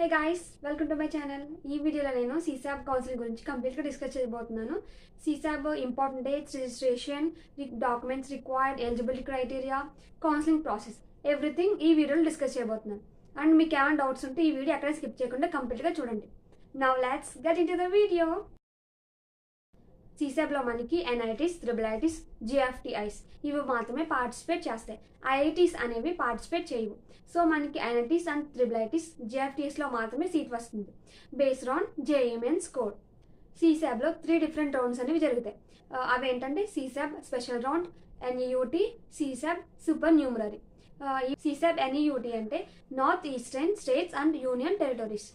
Hey guys, welcome to my channel. ఈ వీడియోలో నేను సీసాబ్ కౌన్సిలింగ్ గురించి కంప్లీట్గా డిస్కస్ చేయబోతున్నాను. సీసాబ్ important dates, registration, documents required, eligibility criteria, counselling process, everything ఈ వీడియోలో డిస్కస్ చేయబోతున్నాను. అండ్ మీకు ఏమైనా డౌట్స్ ఉంటే ఈ వీడియో ఎక్కడ స్కిప్ చేయకుండా కంప్లీట్గా చూడండి. Now let's get into the video. సీసాబ్లో మనకి ఎన్ఐటీస్, ట్రిబుల్ జిఎఫ్టిఐస్ ఇవి మాత్రమే పార్టిసిపేట్ చేస్తాయి. ఐఐటీస్ అనేవి పార్టిసిపేట్ చేయవు. సో మనకి ఎన్ఐటీస్ అండ్ ట్రిబుల్ జిఎఫ్టిఎస్లో మాత్రమే సీట్ వస్తుంది బేస్డ్ ఆన్ జేఈఎంఎన్ స్కోర్. సీసాబ్లో 3 డిఫరెంట్ రౌండ్స్ అనేవి జరుగుతాయి. అవి ఏంటంటే CSAB special round, NEUT, CSAB supernumerary. ఈ సీసాబ్ ఎన్ఈయూటీ అంటే north eastern states and union territories.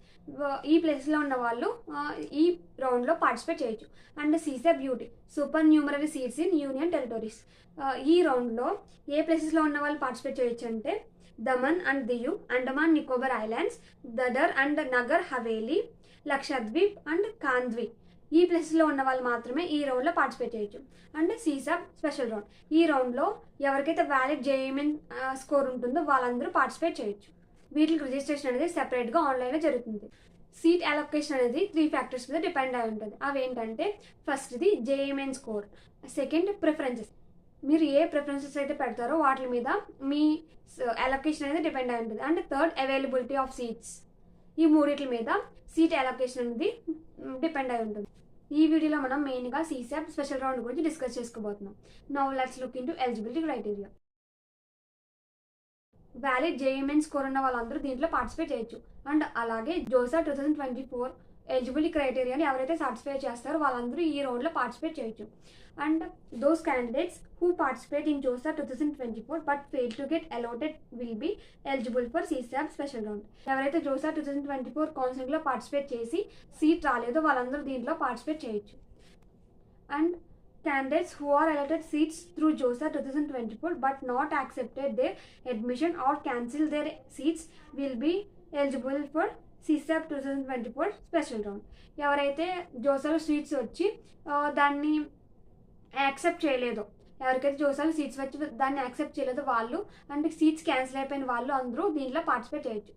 ఈ ప్లేస్లో ఉన్న వాళ్ళు ఈ రౌండ్లో పార్టిసిపేట్ చేయొచ్చు. And CSAB UT supernumerary seats in union territories. ఈ రౌండ్లో ఏ ప్లేసెస్లో ఉన్న వాళ్ళు పార్టిసిపేట్ చేయొచ్చు అంటే Daman and Diu, Andaman Nicobar islands, Dadra and Nagar Haveli, Lakshadweep and కాంద్వీ. ఈ ప్లేసెస్లో ఉన్న వాళ్ళు మాత్రమే ఈ రౌండ్లో పార్టిసిపేట్ చేయొచ్చు. అండ్ సీసాబ్ స్పెషల్ రౌండ్, ఈ రౌండ్లో ఎవరికైతే వ్యాలిడ్ జేఈఎంఎన్ స్కోర్ ఉంటుందో వాళ్ళందరూ పార్టిసిపేట్ చేయొచ్చు. వీటికి రిజిస్ట్రేషన్ అనేది సెపరేట్గా ఆన్లైన్లో జరుగుతుంది. సీట్ అలొకేషన్ అనేది 3 ఫ్యాక్టర్స్ మీద డిపెండ్ అయి ఉంటుంది. అవి ఏంటంటే ఫస్ట్ది జేఈఎంఎన్ స్కోర్, సెకండ్ ప్రిఫరెన్సెస్, మీరు ఏ ప్రిఫరెన్సెస్ అయితే పెడతారో వాటి మీద మీ అలొకేషన్ అనేది డిపెండ్ అయి ఉంటుంది. And third availability of seats. ఈ మూడిట్ల మీద సీట్ అలొకేషన్ అనేది డిపెండ్ అయి ఉంటుంది. ఈ వీడియోలో మనం మెయిన్గా సీసాబ్ స్పెషల్ రౌండ్ గురించి డిస్కస్ చేసుకోబోతున్నాం. Now let's look into eligibility criteria. Valid JEE Main score ఉన్న వాళ్ళందరూ దీంట్లో పార్టిసిపేట్ చేయొచ్చు. అండ్ అలాగే జోసా 2024 ఎలిజిబిలిటీ క్రైటీరియాని ఎవరైతే సాటిస్ఫై చేస్తారో వాళ్ళందరూ ఈ రౌండ్లో పార్టిసిపేట్ చేయొచ్చు. And those candidates who participate in JoSAA 2024 but fail to get allotted will be eligible for సీసాబ్ special round. ఎవరైతే జోసా 2024 కౌన్సిలింగ్లో పార్టిసిపేట్ చేసి సీట్ రాలేదో వాళ్ళందరూ దీంట్లో పార్టిసిపేట్ చేయొచ్చు. And candidates who are allotted seats through JOSA 2024 but not accepted their admission or cancelled their seats will be eligible for CSAB 2024 special round. ఎవరైతే జోసాలో seats వచ్చి దాన్ని యాక్సెప్ట్ చేయలేదో, ఎవరికైతే జోసాలో సీట్స్ వచ్చి దాన్ని యాక్సెప్ట్ చేయలేదో వాళ్ళు, అంటే సీట్స్ క్యాన్సిల్ అయిపోయిన వాళ్ళు అందరూ దీంట్లో పార్టిసిపేట్ చేయొచ్చు.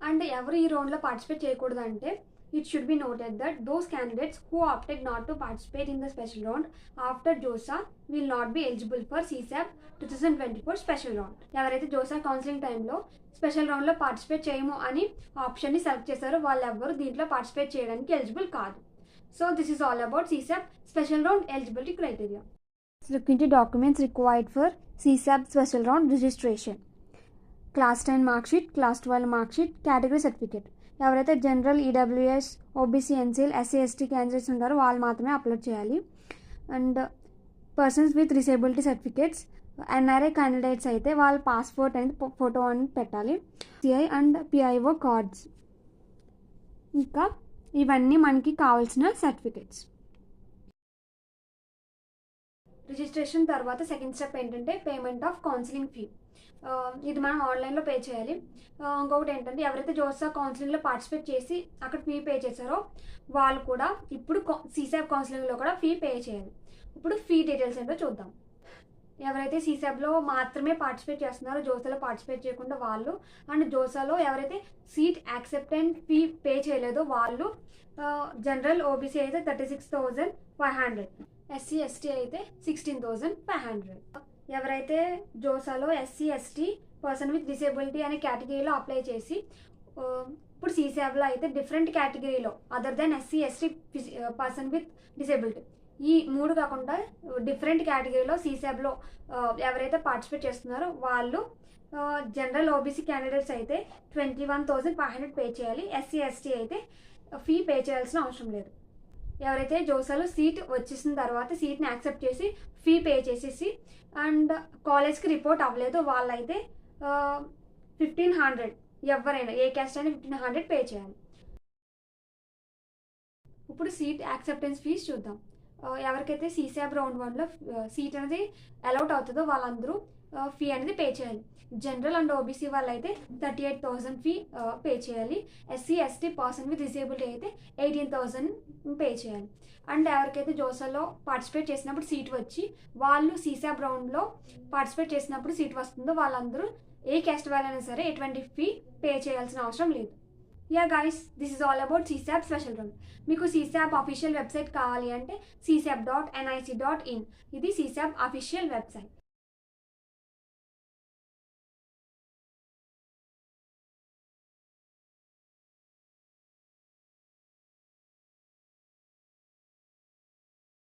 అండ్ ఎవరు ఈ రౌండ్లో పార్టిసిపేట్ చేయకూడదు అంటే it should be noted that those candidates who opted not to participate in the special round after JOSA will not be eligible for CSAB 2024 special round. ఎవరైతే జోసా కౌన్సిలింగ్ టైంలో special రౌండ్లో participate చేయము అని ఆప్షన్ని select చేశారో వాళ్ళెవ్వరూ దీంట్లో participate చేయడానికి eligible కాదు. So this is all about CSAB special round eligibility criteria. Look into documents required for CSAB special round registration. Class 10 marksheet, class 12 marksheet, category certificate. ఎవరైతే general, EWS, OBC, NCL, SC, ST candidates ఉంటారో వాళ్ళు మాత్రమే upload చేయాలి. And persons with disability certificates, NRI candidates అయితే వాళ్ళ passport అనేది photo అని పెట్టాలి. CI and PIO cards. ఇంకా ఇవన్నీ మనకి కావాల్సిన సర్టిఫికేట్స్. రిజిస్ట్రేషన్ తర్వాత సెకండ్ స్టెప్ ఏంటంటే పేమెంట్ ఆఫ్ కౌన్సిలింగ్ ఫీ. ఇది మనం ఆన్లైన్లో పే చేయాలి. ఇంకొకటి ఏంటంటే ఎవరైతే జోసా కౌన్సిలింగ్లో పార్టిసిపేట్ చేసి అక్కడ ఫీ పే చేశారో వాళ్ళు కూడా ఇప్పుడు సీసాబ్ కౌన్సిలింగ్లో కూడా ఫీ పే చేయాలి. ఇప్పుడు ఫీ డీటెయిల్స్ ఏంటో చూద్దాం. ఎవరైతే సీసాబ్లో మాత్రమే పార్టిసిపేట్ చేస్తున్నారో జోసాలో పార్టిసిపేట్ చేయకుండా వాళ్ళు, అండ్ జోసాలో ఎవరైతే సీట్ యాక్సెప్టెన్స్ ఫీ పే చేయలేదో వాళ్ళు, జనరల్ ఓబీసీ అయితే 36,500, ఎస్సీ ఎస్టీ అయితే 16,500. ఎవరైతే జోసాలో SC ST person with disability అనే కేటగిరీలో అప్లై చేసి ఇప్పుడు సీసాబ్లో అయితే డిఫరెంట్ కేటగిరీలో other than SC ST person with disability ఈ 3 కాకుండా డిఫరెంట్ కేటగిరీలో సీసాబ్లో ఎవరైతే పార్టిసిపేట్ చేస్తున్నారో వాళ్ళు, జనరల్ ఓబీసీ క్యాండిడేట్స్ అయితే 21,500 పే చేయాలి. ఎస్సీ ఎస్టీ అయితే ఫీ పే చేయాల్సిన అవసరం లేదు. ఎవరైతే జోసాలో సీట్ వచ్చేసిన తర్వాత సీట్ని యాక్సెప్ట్ చేసి ఫీ పే చేసేసి అండ్ కాలేజ్కి రిపోర్ట్ అవ్వలేదు వాళ్ళైతే 1,500, ఎవరైనా ఏ క్యాస్ట్ అయినా 1,500 పే చేయాలి. ఇప్పుడు సీట్ యాక్సెప్టెన్స్ ఫీజ్ చూద్దాం. ఎవరికైతే సీసాబ్ రౌండ్ 1లో సీట్ అనేది అలౌట్ అవుతుందో వాళ్ళందరూ ఫీ అనేది పే చేయాలి. జనరల్ అండ్ ఓబీసీ వాళ్ళు అయితే 38,000 ఫీ పే చేయాలి. SC ST person with disability అయితే 18,000 పే చేయాలి. అండ్ ఎవరికైతే జోసాలో పార్టిసిపేట్ చేసినప్పుడు సీట్ వచ్చి వాళ్ళు సీసాబ్ రౌండ్లో పార్టిసిపేట్ చేసినప్పుడు సీట్ వస్తుందో వాళ్ళందరూ ఏ క్యాస్ట్ వాళ్ళైనా సరే ఎటువంటి ఫీ పే చేయాల్సిన అవసరం లేదు. Yeah guys, this is all about సీసాప్ special round. మీకు సీసాప్ అఫీషియల్ వెబ్సైట్ కావాలి అంటే csap.nic.in. ఇది సీసాప్ అఫీషియల్ వెబ్సైట్.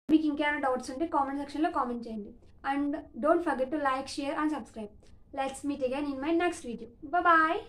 మీకు ఇంకేమైనా డౌట్స్ ఉంటే కామెంట్ సెక్షన్లో కామెంట్ చేయండి. And don't forget to like, share and subscribe. Let's meet again in my next video. Bye.